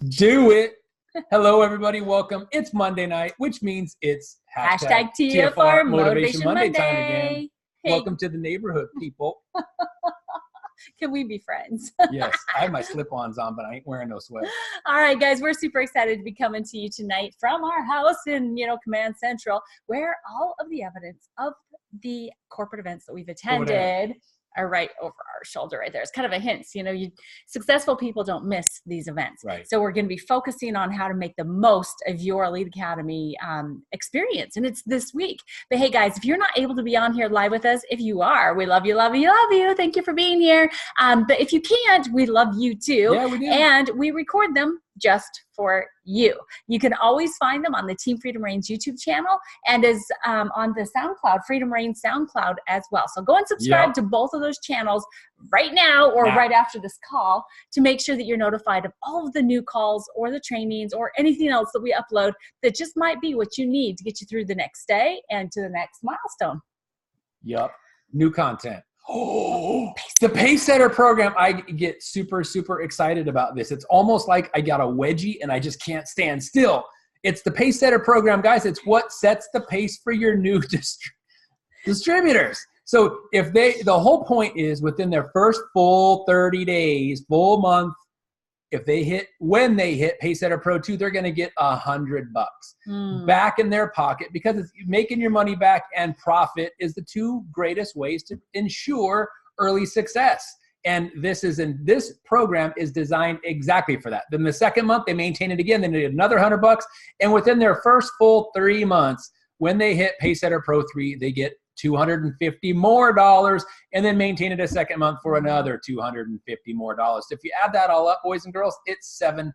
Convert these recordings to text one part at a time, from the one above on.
Do it. Hello, everybody. Welcome. It's Monday night, which means it's hashtag TFR Motivation Monday time again. Hey. Welcome to the neighborhood, people. Can we be friends? Yes, I have my slip-ons on, but I ain't wearing no sweats. All right, guys, we're super excited to be coming to you tonight from our house in, Command Central, where all of the evidence of the corporate events that we've attended are right over our shoulder right there. It's kind of a hint. Successful people don't miss these events. Right. So we're going to be focusing on how to make the most of your Elite Academy experience. And it's this week. But hey, guys, if you're not able to be on here live with us, if you are, we love you, love you, love you. Thank you for being here. But if you can't, we love you too. Yeah, we do. And we record them just for you. You can always find them on the Team Freedom Reigns YouTube channel and is on the SoundCloud, Freedom Reigns SoundCloud as well. So go and subscribe to both of those channels right now or right after this call to make sure that you're notified of all of the new calls or the trainings or anything else that we upload that just might be what you need to get you through the next day and to the next milestone. Yep. New content. Oh, the Pacesetter program. I get super, super excited about this. It's almost like I got a wedgie and I just can't stand still. It's the Pacesetter program, guys. It's what sets the pace for your new distributors. So the whole point is within their first full 30 days, full month, when they hit Pacesetter Pro 2, they're going to get $100 back in their pocket because it's making your money back and profit is the two greatest ways to ensure early success. And this program is designed exactly for that. Then the second month, they maintain it again. Then they get another $100. And within their first full 3 months, when they hit Pacesetter Pro 3, they get $250 more, and then maintain it a second month for another $250 more. So if you add that all up, boys and girls, it's $700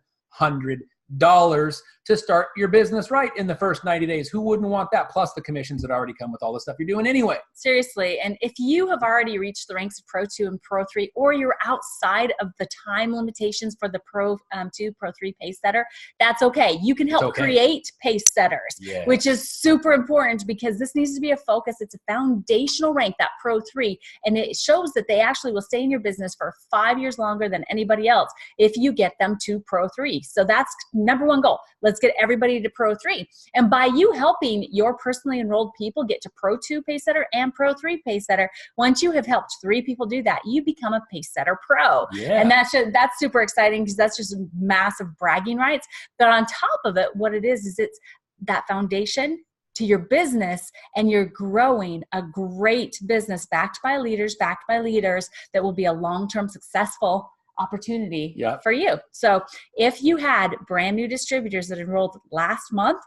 to start your business right in the first 90 days. Who wouldn't want that? Plus the commissions that already come with all the stuff you're doing anyway. Seriously. And if you have already reached the ranks of Pro 2 and Pro 3, or you're outside of the time limitations for the Pro 2, Pro 3 Pacesetter, that's okay. You can help create Pacesetters, which is super important because this needs to be a focus. It's a foundational rank, that Pro 3, and it shows that they actually will stay in your business for 5 years longer than anybody else if you get them to Pro 3. So that's number one goal. Let's get everybody to Pro 3. And by you helping your personally enrolled people get to Pro 2 Pacesetter and Pro 3 Pacesetter, once you have helped 3 people do that, you become a Pacesetter Pro. Yeah. And that's super exciting because that's just massive bragging rights. But on top of it, what it is it's that foundation to your business, and you're growing a great business backed by leaders that will be a long-term successful opportunity for you. So if you had brand new distributors that enrolled last month,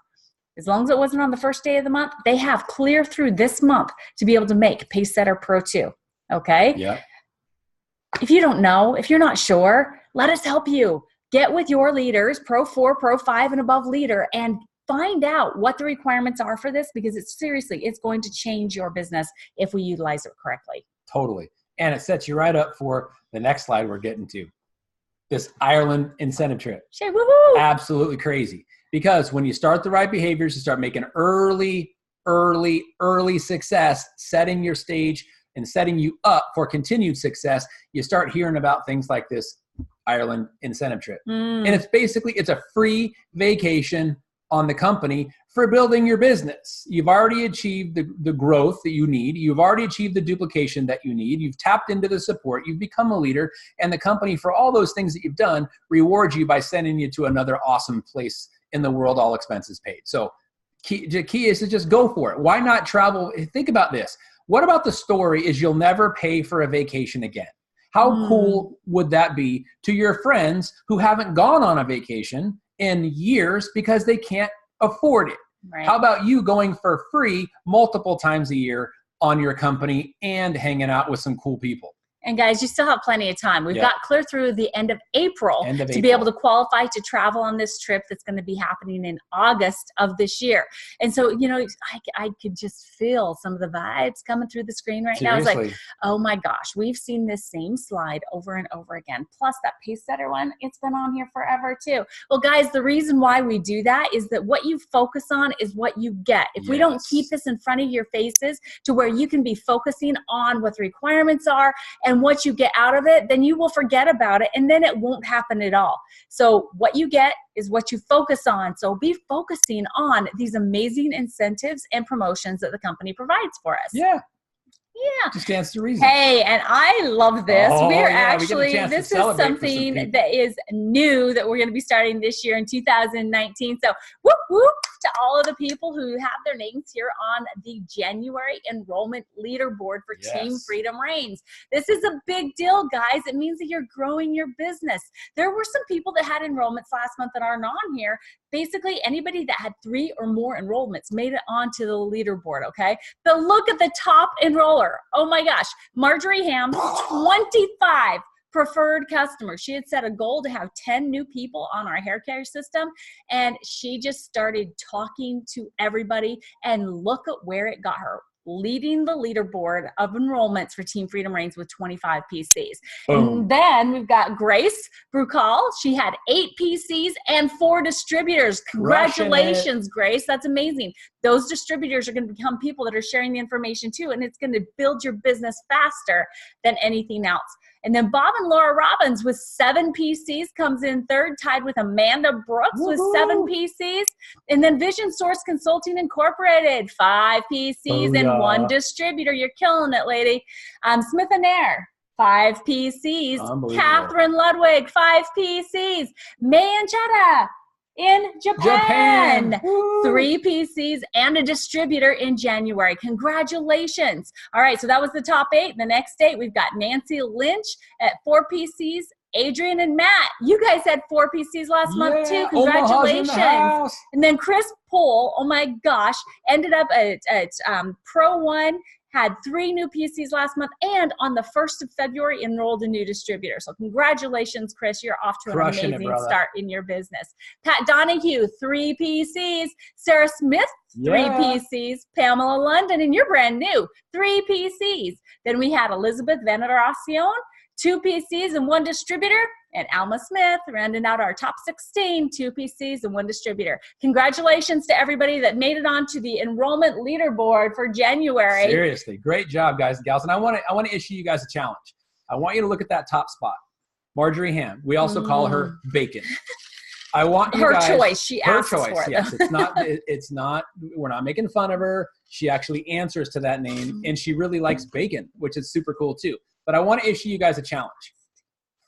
as long as it wasn't on the first day of the month, they have clear through this month to be able to make Pacesetter Pro 2. Okay? Yeah. If you don't know, if you're not sure, let us help you. Get with your leaders, Pro 4, Pro 5 and above leader, and find out what the requirements are for this because it's going to change your business if we utilize it correctly. Totally. And it sets you right up for the next slide we're getting to. This Ireland incentive trip. Sure, woohoo! Absolutely crazy. Because when you start the right behaviors, you start making early success, setting your stage and setting you up for continued success, you start hearing about things like this Ireland incentive trip. And it's a free vacation on the company for building your business. You've already achieved the growth that you need. You've already achieved the duplication that you need. You've tapped into the support. You've become a leader. And the company, for all those things that you've done, rewards you by sending you to another awesome place in the world, all expenses paid. So the key is to just go for it. Why not travel? Think about this. What about the story is you'll never pay for a vacation again? How cool would that be to your friends who haven't gone on a vacation in years because they can't afford it? Right. How about you going for free multiple times a year on your company and hanging out with some cool people? And guys, you still have plenty of time. We've got clear through the end of April to be able to qualify to travel on this trip that's going to be happening in August of this year. And so, I could just feel some of the vibes coming through the screen right now. It's like, oh my gosh, we've seen this same slide over and over again. Plus that Pacesetter one, it's been on here forever too. Well, guys, the reason why we do that is that what you focus on is what you get. If we don't keep this in front of your faces to where you can be focusing on what the requirements are and and what you get out of it, then you will forget about it and then it won't happen at all. So what you get is what you focus on. So be focusing on these amazing incentives and promotions that the company provides for us. Yeah. Yeah. Just stands to reason. Hey, and I love this. We're actually, this is something that is new that we're going to be starting this year in 2019. So whoop, whoop to all of the people who have their names here on the January enrollment leaderboard for Team Freedom Reigns. This is a big deal, guys. It means that you're growing your business. There were some people that had enrollments last month that aren't on here. Basically, anybody that had 3 or more enrollments made it onto the leaderboard, okay? But look at the top enroller. Oh my gosh, Marjorie Ham, 25 preferred customers. She had set a goal to have 10 new people on our hair care system, and she just started talking to everybody, and look at where it got her. Leading the leaderboard of enrollments for Team Freedom Reigns with 25 PCs. And then we've got Grace Brucal. She had 8 PCs and 4 distributors. Congratulations, Grace. That's amazing. Those distributors are going to become people that are sharing the information too, and it's going to build your business faster than anything else. And then Bob and Laura Robbins with 7 PCs comes in third, tied with Amanda Brooks with 7 PCs. And then Vision Source Consulting Incorporated, 5 PCs and 1 distributor. You're killing it, lady. Smith & Air, 5 PCs. Catherine Ludwig, 5 PCs. May and Chetta in Japan. 3 PCs and a distributor in January. Congratulations. All right, so that was the top 8. The next 8, we've got Nancy Lynch at 4 PCs. Adrian and Matt, you guys had 4 PCs last month too. Congratulations. And then Chris Pohl, oh my gosh, ended up at Pro One, had 3 new PCs last month, and on the 1st of February enrolled a new distributor. So congratulations, Chris. You're off to an amazing start in your business. Pat Donahue, 3 PCs. Sarah Smith, 3 PCs. Pamela London, and you're brand new, 3 PCs. Then we had Elizabeth Veneracion, 2 PCs and 1 distributor. And Alma Smith rounding out our top 16, 2 PCs and 1 distributor. Congratulations to everybody that made it onto the enrollment leaderboard for January. Seriously, great job, guys and gals. And I want to issue you guys a challenge. I want you to look at that top spot. Marjorie Ham. We also call her Bacon. I want you guys. Her choice. She asked for it. Yes, it's not. We're not making fun of her. She actually answers to that name, and she really likes bacon, which is super cool too. But I want to issue you guys a challenge.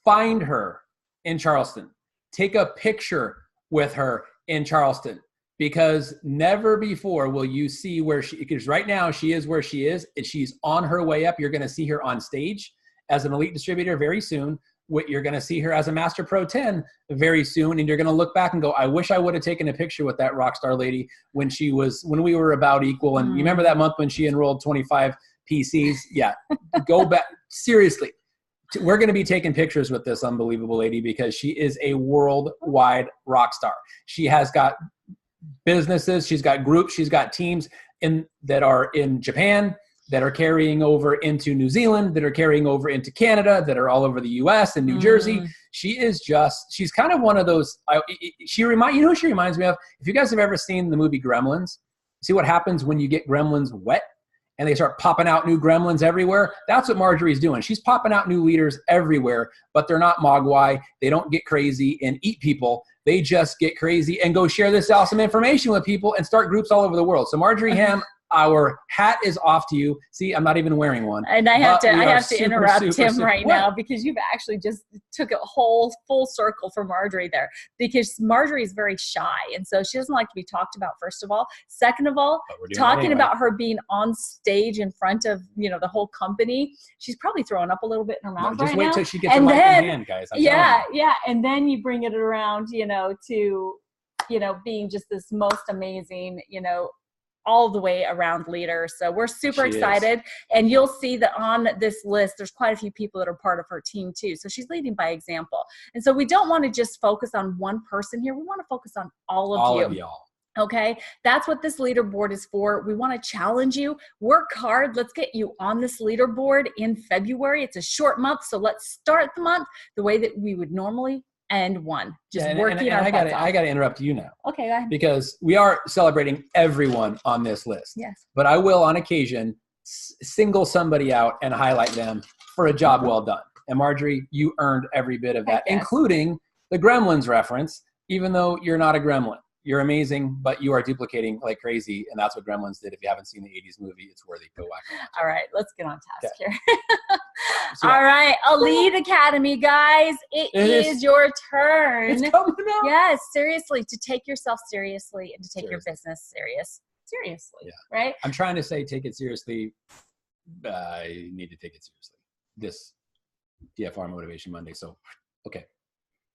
Find her in Charleston. Take a picture with her in Charleston, because never before will you see where because right now she is where she is, and she's on her way up. You're going to see her on stage as an elite distributor very soon. You're going to see her as a Master Pro 10 very soon, and you're going to look back and go, I wish I would have taken a picture with that rock star lady when we were about equal. And you remember that month when she enrolled 25 PCs? Yeah, go back. Seriously. We're going to be taking pictures with this unbelievable lady, because she is a worldwide rock star. She has got businesses, she's got groups, she's got teams that are in Japan, that are carrying over into New Zealand, that are carrying over into Canada, that are all over the US and New Jersey. She's kind of one of those, you know who she reminds me of? If you guys have ever seen the movie Gremlins, see what happens when you get gremlins wet? And they start popping out new gremlins everywhere. That's what Marjorie's doing. She's popping out new leaders everywhere, but they're not mogwai. They don't get crazy and eat people. They just get crazy and go share this awesome information with people and start groups all over the world. So Marjorie Ham, our hat is off to you. See, I'm not even wearing one. And I have to interrupt him right now, because you've actually just took a whole full circle for Marjorie there, because Marjorie is very shy. And so she doesn't like to be talked about, first of all. Second of all, talking about her being on stage in front of, the whole company, she's probably throwing up a little bit in her mouth right now. Just wait till she gets her mic in hand, guys. Yeah. And then you bring it around, to, being just this most amazing, all the way around leader. So we're super excited. And you'll see that on this list, there's quite a few people that are part of her team too. So she's leading by example. And so we don't want to just focus on one person here. We want to focus on all of y'all. Okay, that's what this leaderboard is for. We want to challenge you. Work hard. Let's get you on this leaderboard in February. It's a short month, so let's start the month the way that we would normally end one. Working our butts off. I got to interrupt you now. Okay, go ahead. Because we are celebrating everyone on this list. Yes. But I will, on occasion, single somebody out and highlight them for a job well done. And Marjorie, you earned every bit of that, including the Gremlins reference, even though you're not a gremlin. You're amazing, but you are duplicating like crazy, and that's what Gremlins did. If you haven't seen the 80s movie, it's worthy. Go watch it. All right, let's get on task here. All right, Elite Academy, guys. It is your turn. It's coming up. Yes, seriously, to take yourself seriously and to take your business seriously, right? I'm trying to say take it seriously. I need to take it seriously. This DFR Motivation Monday. So, okay,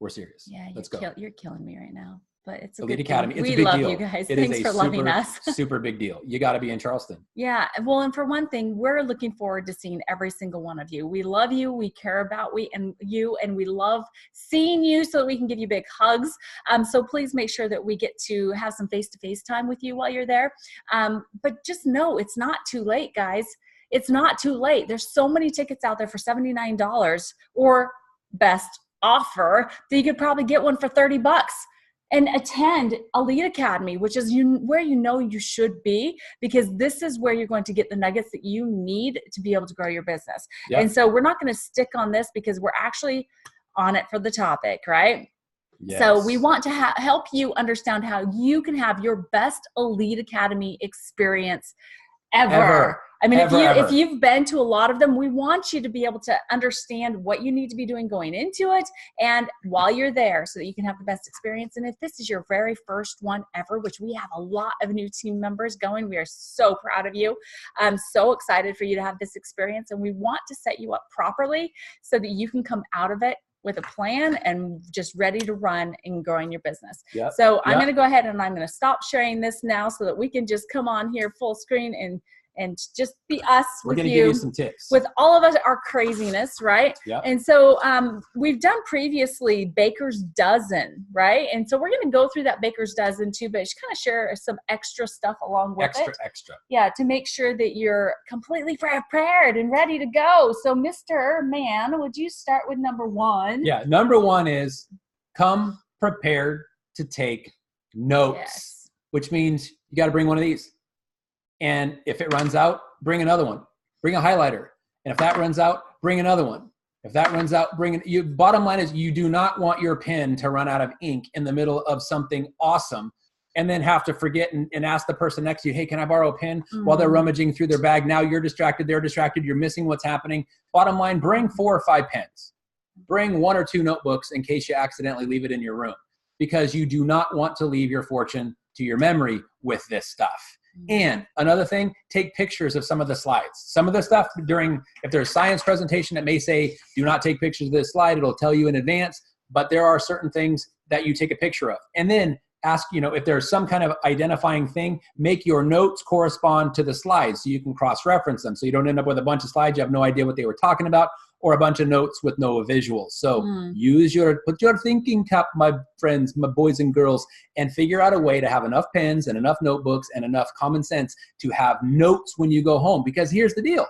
we're serious. Yeah, let's go. You're killing me right now. But it's a Elite good Academy. Thing. It's a big love deal. You guys. It Thanks is for loving us. Super big deal. You got to be in Charleston. Yeah. Well, and for one thing, we're looking forward to seeing every single one of you. We love you. We care about you, and we love seeing you so that we can give you big hugs. So please make sure that we get to have some face-to-face time with you while you're there. But just know it's not too late, guys. It's not too late. There's so many tickets out there for $79 or best offer that you could probably get one for $30 and attend Elite Academy, which is where you should be, because this is where you're going to get the nuggets that you need to be able to grow your business. Yep. And so we're not going to stick on this because we're actually on it for the topic, right? Yes. So we want to help you understand how you can have your best Elite Academy experience ever. I mean, if you've been to a lot of them, we want you to be able to understand what you need to be doing going into it and while you're there so that you can have the best experience. And if this is your very first one ever, which we have a lot of new team members going, we are so proud of you. I'm so excited for you to have this experience, and we want to set you up properly so that you can come out of it with a plan and just ready to run and growing your business. Yep. So I'm going to go ahead and I'm going to stop sharing this now so that we can just come on here full screen and just be us. We're going to give you some tips. With all of us, our craziness, right? Yep. And so we've done previously Baker's Dozen, right? And so we're going to go through that Baker's Dozen too, but just kind of share some extra stuff along with it. Extra. Yeah, to make sure that you're completely prepared and ready to go. So Mr. Man, would you start with number one? Yeah, number one is come prepared to take notes, which means you got to bring one of these. And if it runs out, bring another one. Bring a highlighter. And if that runs out, bring another one. If that runs out, bottom line is you do not want your pen to run out of ink in the middle of something awesome and then have to forget and ask the person next to you, hey, can I borrow a pen? While they're rummaging through their bag. Now you're distracted, they're distracted, you're missing what's happening. Bottom line, bring 4 or 5 pens. Bring 1 or 2 notebooks in case you accidentally leave it in your room, because you do not want to leave your fortune to your memory with this stuff. And another thing, take pictures of some of the slides. Some of the stuff if there's a science presentation, it may say, do not take pictures of this slide. It'll tell you in advance, but there are certain things that you take a picture of. And then ask, if there's some kind of identifying thing, make your notes correspond to the slides so you can cross-reference them. So you don't end up with a bunch of slides, you have no idea what they were talking about, or a bunch of notes with no visuals. So put your thinking cap, my friends, my boys and girls, and figure out a way to have enough pens and enough notebooks and enough common sense to have notes when you go home. Because here's the deal.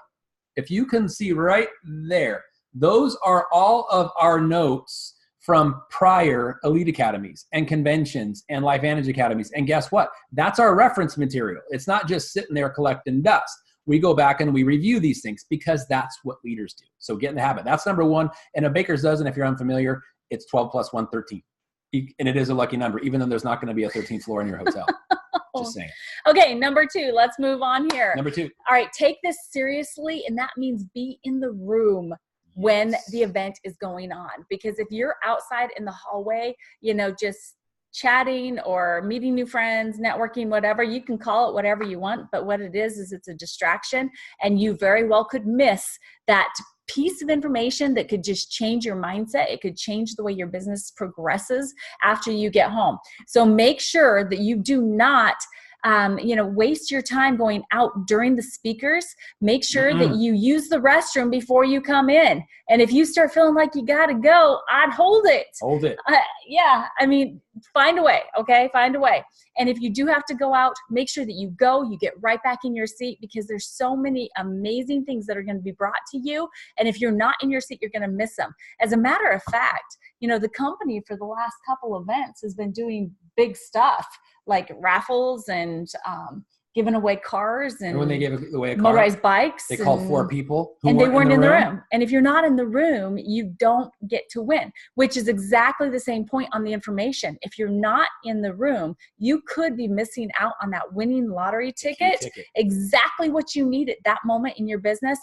If you can see right there, those are all of our notes from prior Elite Academies and conventions and LifeVantage Academies. And guess what? That's our reference material. It's not just sitting there collecting dust. We go back and we review these things because that's what leaders do. So get in the habit. That's number one. And a Baker's Dozen, if you're unfamiliar, it's 12 plus 1, 13. And it is a lucky number, even though there's not going to be a 13th floor in your hotel. Just saying. Okay, number 2. Let's move on here. Number 2. All right, take this seriously, and that means be in the room when the event is going on. Because if you're outside in the hallway, just chatting or meeting new friends, networking, whatever, you can call it whatever you want, but what it is it's a distraction, and you very well could miss that piece of information that could just change your mindset. It could change the way your business progresses after you get home. So make sure that you do not waste your time going out during the speakers. Make sure that you use the restroom before you come in. And if you start feeling like you got to go, I'd hold it. Hold it. Find a way, okay? Find a way. And if you do have to go out, make sure that you go, you get right back in your seat, because there's so many amazing things that are going to be brought to you. And if you're not in your seat, you're going to miss them. As a matter of fact, the company for the last couple events has been doing big stuff like raffles and giving away cars and when they gave away a car, motorized bikes. They called 4 people and they weren't in the room. And if you're not in the room, you don't get to win, which is exactly the same point on the information. If you're not in the room, you could be missing out on that winning lottery ticket, exactly what you need at that moment in your business.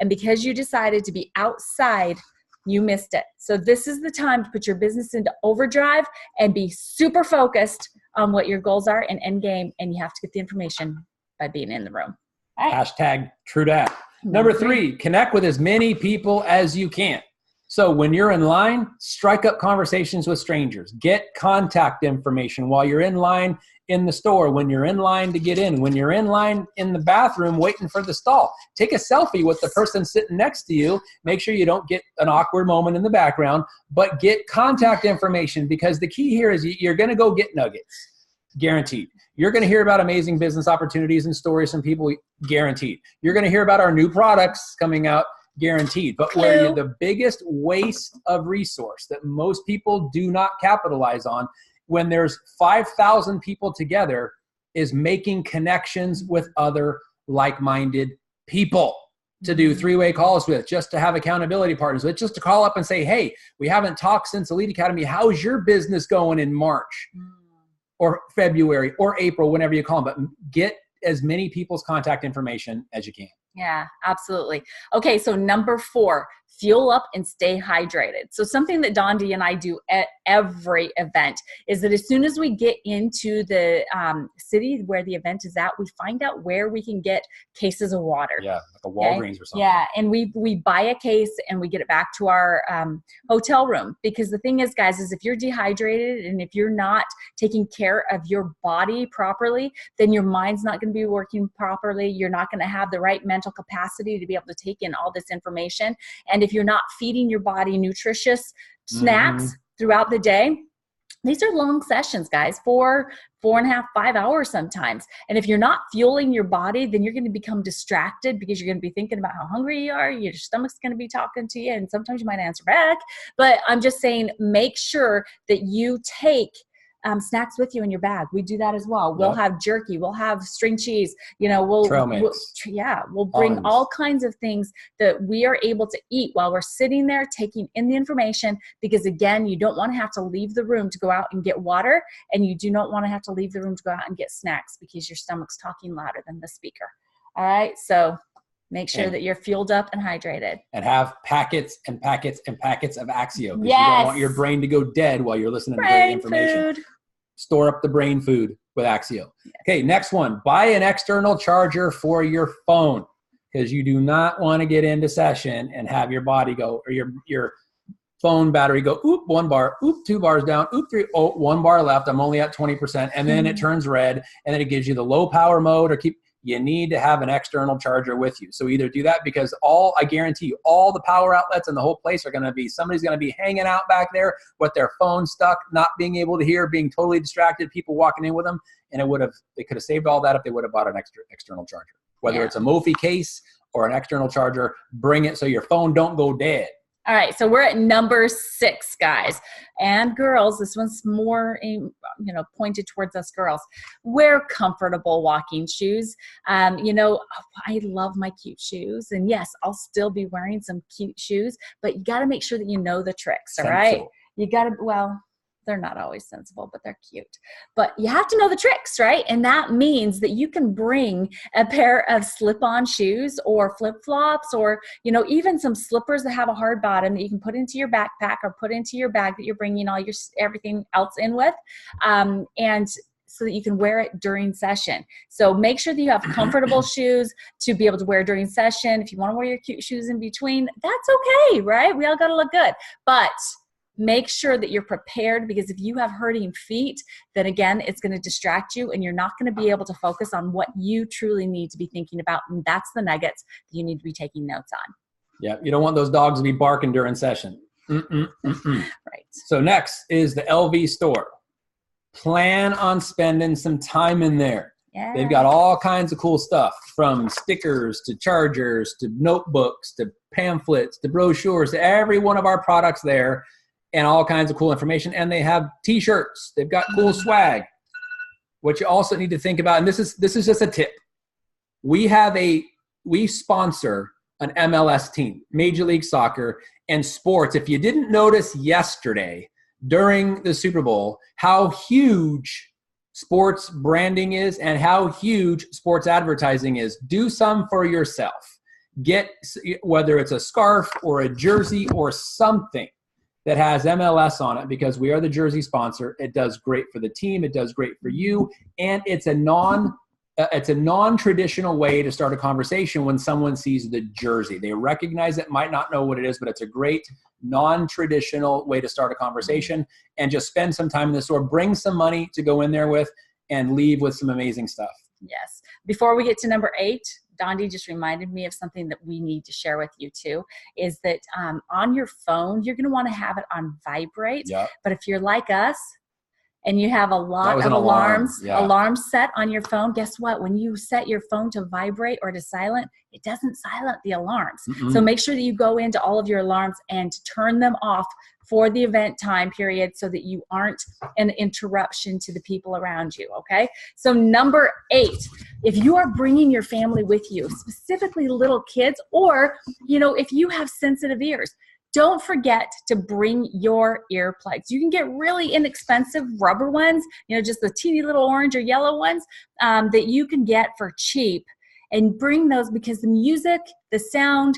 And because you decided to be outside, you missed it. So this is the time to put your business into overdrive and be super focused on what your goals are and end game. And you have to get the information by being in the room. Right. Hashtag true dat. Number 3, connect with as many people as you can. So when you're in line, strike up conversations with strangers. Get contact information while you're in line in the store, when you're in line to get in, when you're in line in the bathroom waiting for the stall. Take a selfie with the person sitting next to you. Make sure you don't get an awkward moment in the background, but get contact information, because the key here is you're going to go get nuggets. Guaranteed. You're going to hear about amazing business opportunities and stories from people. Guaranteed. You're going to hear about our new products coming out. Guaranteed. But where the biggest waste of resource that most people do not capitalize on, when there's 5,000 people together, is making connections with other like-minded people to do 3-way calls with, just to have accountability partners with, just to call up and say, hey, we haven't talked since Elite Academy. How's your business going in March or February or April, whenever you call them? But get as many people's contact information as you can. Yeah, absolutely. Okay, so number 4, fuel up and stay hydrated. So something that Dondi and I do at every event is that as soon as we get into the city where the event is at, we find out where we can get cases of water. Yeah, like a Walgreens or something. Yeah, and we buy a case and we get it back to our hotel room. Because the thing is, guys, is if you're dehydrated and if you're not taking care of your body properly, then your mind's not going to be working properly. You're not going to have the right mental capacity to be able to take in all this information. And if you're not feeding your body nutritious snacks throughout the day, these are long sessions, guys, 4.5, 5 hours sometimes. And if you're not fueling your body, then you're going to become distracted, because you're going to be thinking about how hungry you are. Your stomach's going to be talking to you, and sometimes you might answer back. But I'm just saying, make sure that you take snacks with you in your bag. We do that as well. We'll have jerky. We'll have string cheese. We'll bring all kinds of things that we are able to eat while we're sitting there taking in the information, because again, you don't want to have to leave the room to go out and get water, and you do not want to have to leave the room to go out and get snacks because your stomach's talking louder than the speaker. All right. So make sure that you're fueled up and hydrated. And have packets and packets and packets of Axio. Because you don't want your brain to go dead while you're listening to great information. Food. Store up the brain food with Axio. Yes. Okay, next one. Buy an external charger for your phone, because you do not want to get into session and have your body go, or your phone battery go, oop, 1 bar, oop, 2 bars down, oop, 3, oh, 1 bar left. I'm only at 20%. And then it turns red, and then it gives you the low power mode, or you need to have an external charger with you. So either do that, because I guarantee you, all the power outlets in the whole place are going to be, somebody's going to be hanging out back there with their phone stuck, not being able to hear, being totally distracted, people walking in with them. And they could have saved all that if they would have bought an external charger. Whether it's a Mophie case or an external charger, bring it so your phone don't go dead. All right, so we're at number 6, guys and girls. This one's more, pointed towards us girls. Wear comfortable walking shoes. I love my cute shoes, and yes, I'll still be wearing some cute shoes, but you got to make sure that you know the tricks. All right, you got to. They're not always sensible, but they're cute. But you have to know the tricks, right? And that means that you can bring a pair of slip-on shoes or flip-flops, or, even some slippers that have a hard bottom that you can put into your backpack or put into your bag that you're bringing everything else in with. And so that you can wear it during session. So make sure that you have comfortable shoes to be able to wear during session. If you want to wear your cute shoes in between, that's okay, right? We all got to look good. But make sure that you're prepared, because if you have hurting feet, then again, it's going to distract you, and you're not going to be able to focus on what you truly need to be thinking about. And that's the nuggets that you need to be taking notes on. Yeah, you don't want those dogs to be barking during session. Right. So next is the LV store. Plan on spending some time in there. Yeah. They've got all kinds of cool stuff, from stickers to chargers to notebooks to pamphlets to brochures to every one of our products there. And all kinds of cool information. And they have t-shirts. They've got cool swag. what you also need to think about, and this is just a tip. We sponsor an MLS team, Major League Soccer, and sports. If you didn't notice yesterday during the Super Bowl how huge sports branding is and how huge sports advertising is, do some for yourself. Get, whether it's a scarf or a jersey or something that has MLS on it, because we are the jersey sponsor. It does great for the team. It does great for you. And it's a non-traditional way to start a conversation when someone sees the jersey. They recognize it, might not know what it is, but it's a great non-traditional way to start a conversation. And just spend some time in the store, bring some money to go in there with, and leave with some amazing stuff. Yes. Before we get to number 8, Dondi just reminded me of something that we need to share with you too, is that on your phone, you're going to want to have it on vibrate. Yep. But if you're like us and you have a lot of alarms set on your phone, guess what? When you set your phone to vibrate or to silent, it doesn't silence the alarms. Mm-mm. So make sure that you go into all of your alarms and turn them off for the event time period so that you aren't an interruption to the people around you, okay? So number 8, if you are bringing your family with you, specifically little kids, or, if you have sensitive ears, don't forget to bring your earplugs. You can get really inexpensive rubber ones, just the teeny little orange or yellow ones that you can get for cheap. And bring those, because the music, the sound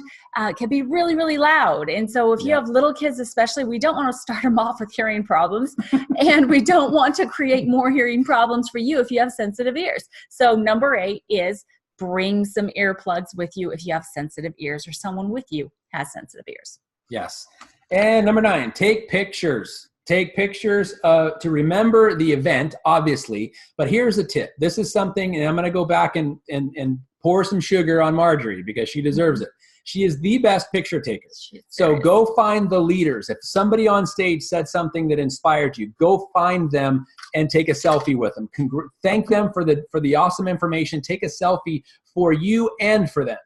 can be really, really loud. And so if you have little kids especially, we don't want to start them off with hearing problems. And we don't want to create more hearing problems for you if you have sensitive ears. So number 8 is bring some earplugs with you if you have sensitive ears or someone with you has sensitive ears. Yes. And number 9, take pictures. Take pictures to remember the event, obviously. But here's a tip. This is something, and I'm going to go back and pour some sugar on Marjorie because she deserves it. She is the best picture taker. So go find the leaders. If somebody on stage said something that inspired you, go find them and take a selfie with them. Thank them for the awesome information. Take a selfie for you and for them,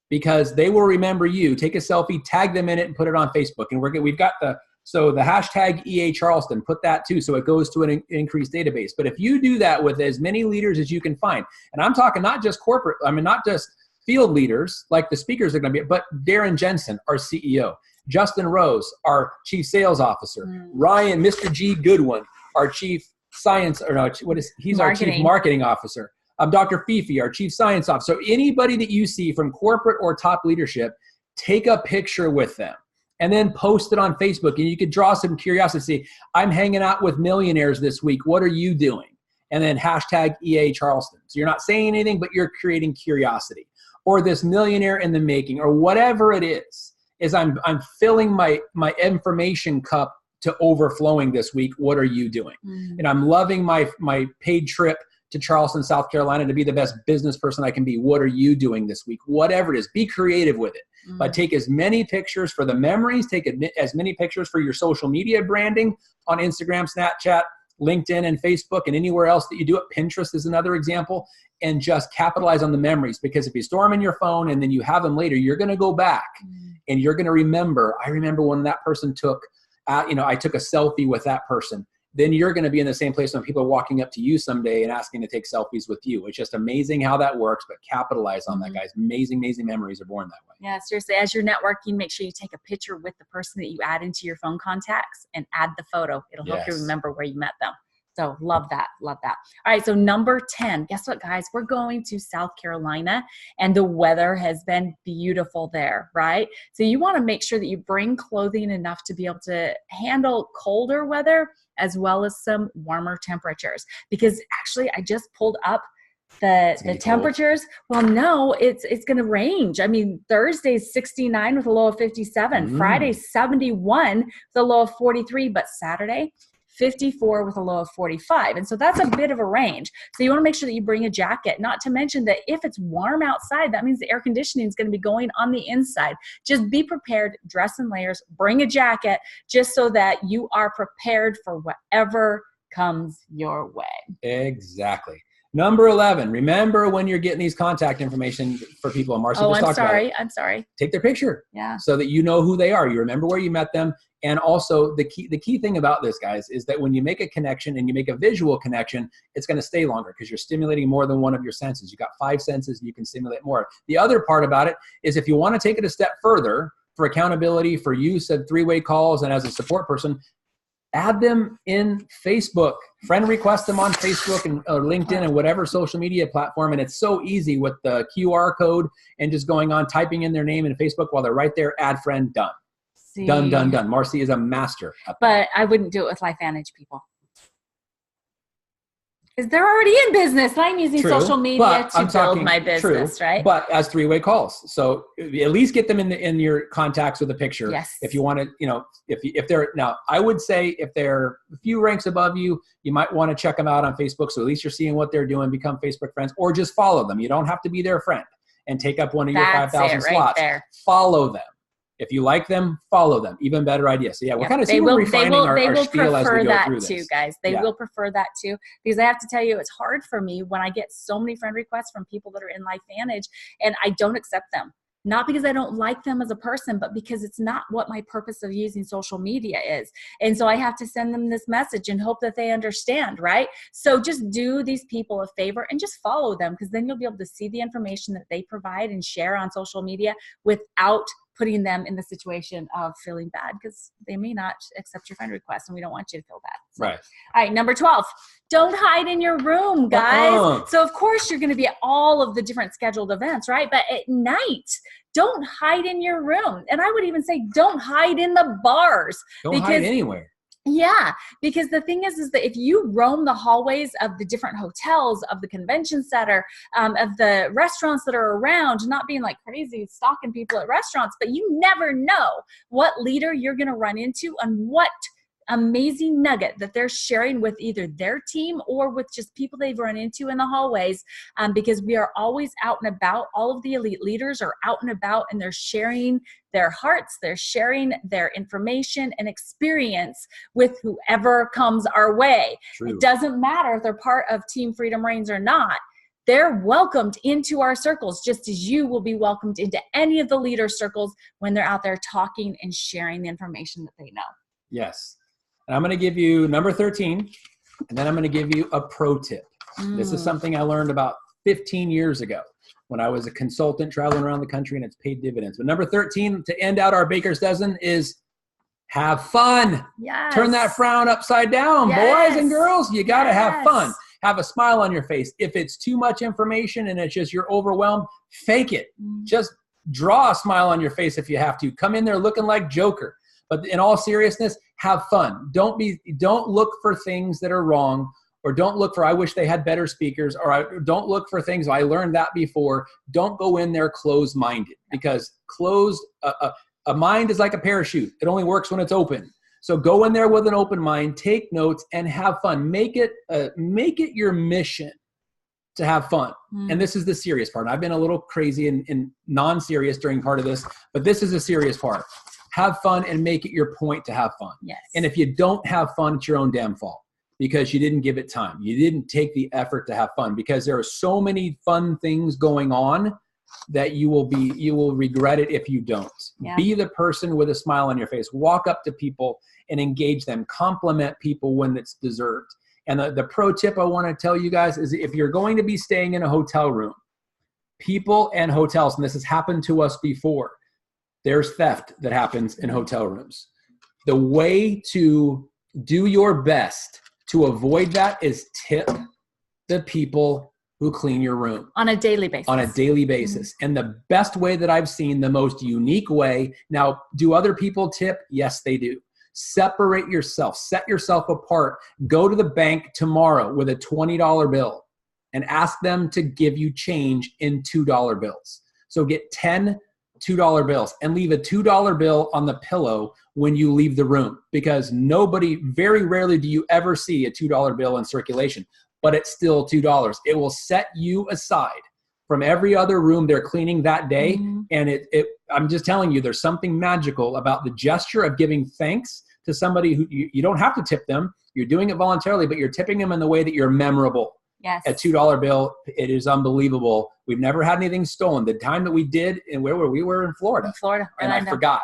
because they will remember you. Take a selfie, tag them in it, and put it on Facebook. And we've got the hashtag EA Charleston, put that too, so it goes to an increased database. But if you do that with as many leaders as you can find, and I'm talking not just corporate, not just field leaders like the speakers are going to be, but Darren Jensen, our CEO, Justin Rose, our chief sales officer, Ryan, Mr. G. Goodwin, our chief science, he's our chief marketing officer. Dr. Fifi, our chief science officer. So anybody that you see from corporate or top leadership, take a picture with them. And then post it on Facebook, and you could draw some curiosity. I'm hanging out with millionaires this week. What are you doing? And then hashtag EA Charleston. So you're not saying anything, but you're creating curiosity. Or this millionaire in the making, or whatever it is I'm filling my information cup to overflowing this week. What are you doing? And I'm loving my paid trip to Charleston, South Carolina to be the best business person I can be. What are you doing this week? Whatever it is, be creative with it. But take as many pictures for the memories, take as many pictures for your social media branding on Instagram, Snapchat, LinkedIn, and Facebook, and anywhere else that you do it. Pinterest is another example. And just capitalize on the memories, because if you store them in your phone and then you have them later, you're going to go back and you're going to remember. I remember when that person I took a selfie with that person. Then you're going to be in the same place when people are walking up to you someday and asking to take selfies with you. It's just amazing how that works, but capitalize on that, guys. Amazing, amazing memories are born that way. Yeah, seriously. As you're networking, make sure you take a picture with the person that you add into your phone contacts and add the photo. It'll help you remember where you met them. So love that. Love that. All right. So number 10, guess what, guys? We're going to South Carolina, and the weather has been beautiful there, right? So you want to make sure that you bring clothing enough to be able to handle colder weather as well as some warmer temperatures, because actually I just pulled up the temperatures. Well, no, it's going to range. Thursday's 69 with a low of 57, Friday's 71 with a low of 43, but Saturday 54 with a low of 45. And so that's a bit of a range. So you want to make sure that you bring a jacket, not to mention that if it's warm outside, that means the air conditioning is going to be going on the inside. Just be prepared, dress in layers, bring a jacket, just so that you are prepared for whatever comes your way. Exactly. Number 11, remember when you're getting these contact information for people. Marcia just talked about it. I'm sorry. Take their picture. Yeah. So that you know who they are. You remember where you met them, And also the key thing about this, guys, is that when you make a connection and you make a visual connection, it's going to stay longer because you're stimulating more than one of your senses. You got 5 senses and you can stimulate more. The other part about it is if you want to take it a step further for accountability, for use of 3-way calls, and as a support person, add them in Facebook. Friend request them on Facebook and LinkedIn and whatever social media platform. And it's so easy with the QR code and just going on, typing in their name in Facebook while they're right there, add friend, done. See. Done. Marcy is a master. But I wouldn't do it with LifeVantage people. Because they're already in business. I'm using social media to build my business, right? But as 3-way calls. So at least get them in your contacts with a picture. Yes. If you want to, if they're, now I would say if they're a few ranks above you, you might want to check them out on Facebook. So at least you're seeing what they're doing, become Facebook friends, or just follow them. You don't have to be their friend and take up one of your 5,000 slots. There. Follow them. If you like them, follow them. Even better idea. So yeah, we're kind of refining our spiel as we go through this. They will prefer that too, guys. They will prefer that too. Because I have to tell you, it's hard for me when I get so many friend requests from people that are in LifeVantage and I don't accept them. Not because I don't like them as a person, but because it's not what my purpose of using social media is. And so I have to send them this message and hope that they understand, right? So just do these people a favor and just follow them, because then you'll be able to see the information that they provide and share on social media without putting them in the situation of feeling bad, because they may not accept your friend request and we don't want you to feel bad. So, right. All right, number 12, don't hide in your room, guys. So of course you're going to be at all of the different scheduled events, right? But at night, don't hide in your room. And I would even say don't hide in the bars. Don't hide anywhere. Yeah, because the thing is that if you roam the hallways of the different hotels, of the convention center, of the restaurants that are around, not being like crazy stalking people at restaurants, but you never know what leader you're going to run into and what amazing nugget that they're sharing with either their team or with just people they've run into in the hallways, because we are always out and about. All of the elite leaders are out and about and they're sharing their hearts, they're sharing their information and experience with whoever comes our way. True. It doesn't matter if they're part of Team Freedom Reigns or not. They're welcomed into our circles, just as you will be welcomed into any of the leader circles when they're out there talking and sharing the information that they know. Yes. And I'm going to give you number 13, and then I'm going to give you a pro tip. This is something I learned about 15 years ago when I was a consultant traveling around the country, and it's paid dividends. But number 13, to end out our baker's dozen, is have fun. Yes. Turn that frown upside down, boys and girls. You got to have fun. Have a smile on your face. If it's too much information and it's just you're overwhelmed, fake it. Just draw a smile on your face if you have to. Come in there looking like Joker. But in all seriousness, have fun. Don't look for things that are wrong, or don't look for, I wish they had better speakers, or don't look for things, I learned that before. Don't go in there closed-minded, because a mind is like a parachute. It only works when it's open. So go in there with an open mind, take notes, and have fun. Make it your mission to have fun. And this is the serious part. I've been a little crazy and non-serious during part of this, but this is a serious part. Have fun and make it your point to have fun. Yes. And if you don't have fun, it's your own damn fault, because you didn't give it time. You didn't take the effort to have fun, because there are so many fun things going on that you will regret it if you don't. Yeah. Be the person with a smile on your face. Walk up to people and engage them. Compliment people when it's deserved. And the pro tip I want to tell you guys is, if you're going to be staying in a hotel room, people and hotels, and this has happened to us before, there's theft that happens in hotel rooms. The way to do your best to avoid that is tip the people who clean your room. On a daily basis. On a daily basis. And the best way that I've seen, the most unique way, now, do other people tip? Yes, they do. Separate yourself. Set yourself apart. Go to the bank tomorrow with a $20 bill and ask them to give you change in $2 bills. So get 10 $2 bills and leave a $2 bill on the pillow when you leave the room, because very rarely do you ever see a $2 bill in circulation, but it's still $2. It will set you aside from every other room they're cleaning that day. And I'm just telling you, there's something magical about the gesture of giving thanks to somebody who you don't have to tip them. You're doing it voluntarily, but you're tipping them in the way that you're memorable. Yes. A $2 bill, it is unbelievable. We've never had anything stolen. The time that we did, and where were we? We were in Florida. Orlando. And I forgot.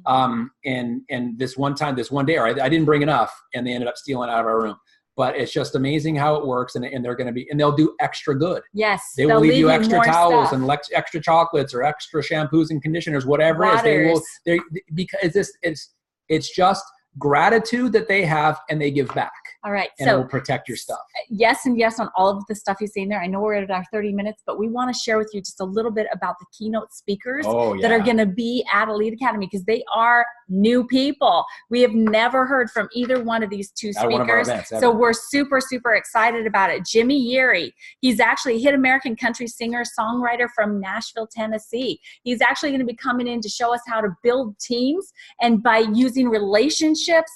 And this one day, or I didn't bring enough, and they ended up stealing out of our room. But it's just amazing how it works, and they're going to be, and they'll do extra good. Yes, they will leave you extra towels and extra chocolates or extra shampoos and conditioners, whatever it is. Because it's just gratitude that they have, and they give back. All right. And it will protect your stuff. Yes and yes on all of the stuff he's saying there. I know we're at our 30 minutes, but we want to share with you just a little bit about the keynote speakers that are going to be at Elite Academy, because they are new people. We have never heard from either one of these two speakers. So we're super, super excited about it. Jimmy Yeary, he's actually a hit American country singer, songwriter from Nashville, Tennessee. He's actually going to be coming in to show us how to build teams, and by using relationships,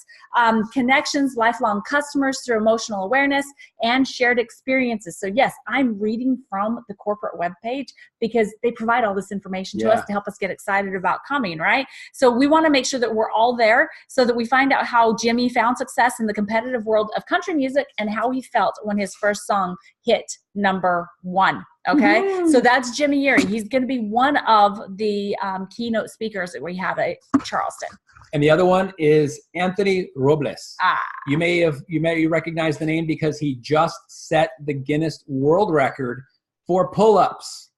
connections, lifelong customers through emotional awareness and shared experiences. So yes, I'm reading from the corporate webpage because they provide all this information to us to help us get excited about coming, right? So we want to make sure that we're all there so that we find out how Jimmy found success in the competitive world of country music and how he felt when his first song hit #1. Okay. So that's Jimmy Yeary. He's going to be one of the keynote speakers that we have at Charleston. And the other one is Anthony Robles. You may recognize the name because he just set the Guinness World Record for pull-ups.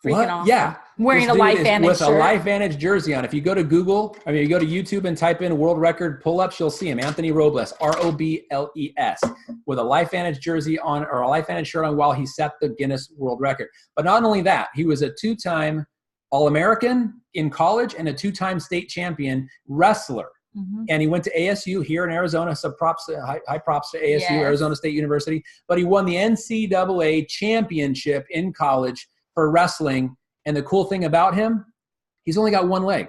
Freaking awesome. Yeah. Wearing a LifeVantage with shirt. a LifeVantage jersey on. If you go to you go to YouTube and type in world record pull-ups, you'll see him. Anthony Robles, R-O-B-L-E-S, with a LifeVantage jersey on, or a LifeVantage shirt on, while he set the Guinness World Record. But not only that, he was a 2-time All-American in college and a 2-time state champion wrestler. And he went to ASU here in Arizona. So high props to ASU, Arizona State University. But he won the NCAA championship in college for wrestling. And the cool thing about him, he's only got one leg.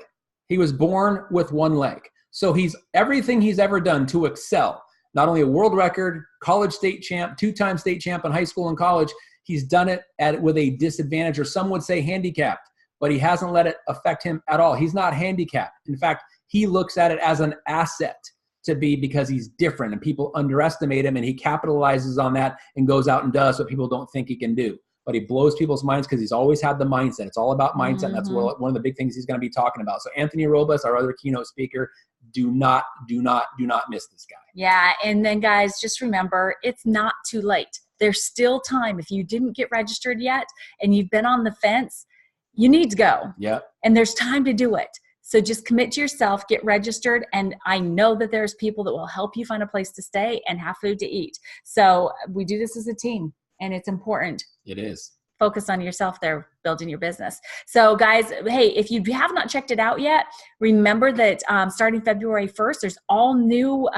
He was born with one leg. So everything he's ever done to excel, not only a world record, college state champ, 2-time state champ in high school and college, he's done it with a disadvantage, or some would say handicapped, but he hasn't let it affect him at all. He's not handicapped. In fact, he looks at it as an asset because he's different and people underestimate him, and he capitalizes on that and goes out and does what people don't think he can do. But he blows people's minds because he's always had the mindset. It's all about mindset. And that's one of the big things he's going to be talking about. So Anthony Robles, our other keynote speaker, do not miss this guy. Yeah. And then guys, just remember, it's not too late. There's still time. If you didn't get registered yet and you've been on the fence, you need to go. Yeah. And there's time to do it. So just commit to yourself, get registered. And I know that there's people that will help you find a place to stay and have food to eat. So we do this as a team, and it's important. It is. Focus on yourself there, building your business. So guys, hey, if you have not checked it out yet, remember that starting February 1st, there's all new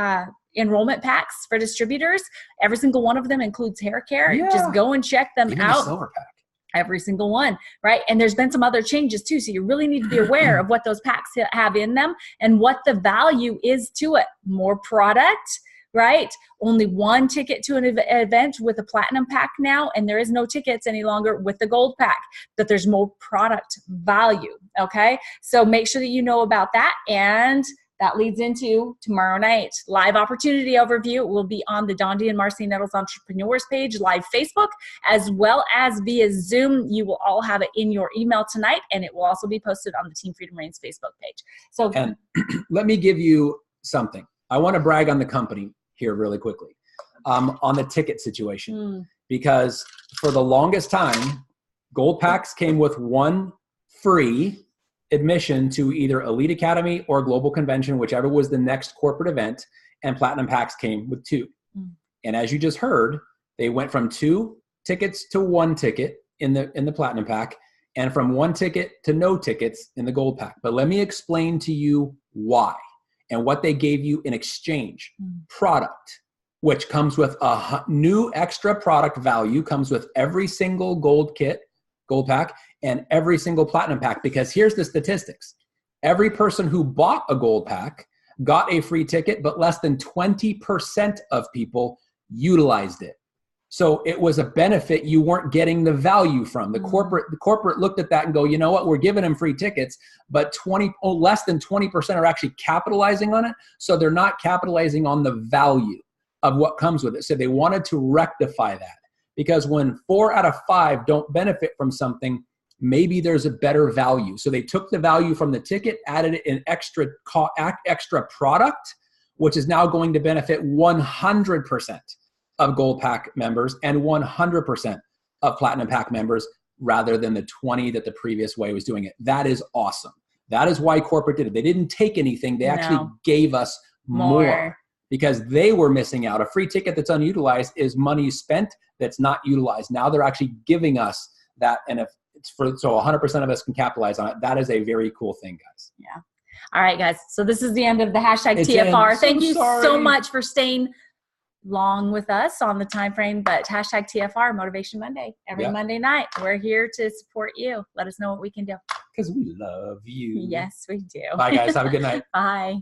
enrollment packs for distributors. Every single one of them includes hair care. Yeah. Just go and check them Even out. the silver pack. Every single one, right? And there's been some other changes too. So you really need to be aware of what those packs have in them and what the value is to it. More product, right? Only one ticket to an event with a platinum pack now, and there is no tickets any longer with the gold pack, but there's more product value, okay? So make sure that you know about that, and that leads into tomorrow night. Live opportunity overview will be on the Dondi and Marcy Nettles Entrepreneurs page, live Facebook, as well as via Zoom. You will all have it in your email tonight, and it will also be posted on the Team Freedom Reigns Facebook page. So, and let me give you something. I want to brag on the company here really quickly on the ticket situation, because for the longest time, gold packs came with one free admission to either Elite Academy or Global Convention, whichever was the next corporate event, and platinum packs came with 2. And as you just heard, they went from 2 tickets to 1 ticket in the platinum pack, and from 1 ticket to no tickets in the gold pack. But let me explain to you why and what they gave you in exchange. Product, which comes with a new extra product value, comes with every single gold pack, and every single platinum pack, because here's the statistics. Every person who bought a gold pack got a free ticket, but less than 20% of people utilized it. So it was a benefit you weren't getting the value from. The corporate looked at that and go, you know what, we're giving them free tickets, but less than 20% are actually capitalizing on it. So they're not capitalizing on the value of what comes with it. So they wanted to rectify that, because when 4 out of 5 don't benefit from something, maybe there's a better value. So they took the value from the ticket, added an extra product, which is now going to benefit 100% of Gold Pack members and 100% of Platinum Pack members, rather than the 20 that the previous way was doing it. That is awesome. That is why corporate did it. They didn't take anything. They actually gave us more because they were missing out. A free ticket that's unutilized is money spent that's not utilized. Now they're actually giving us that. And if it's so 100% of us can capitalize on it. That is a very cool thing, guys. Yeah. All right, guys. So this is the end of the hashtag TFR. Thank you so much for staying long with us on the time frame, but hashtag TFR, Motivation Monday, every Monday night. We're here to support you. Let us know what we can do. Because we love you. Yes, we do. Bye, guys. Have a good night. Bye.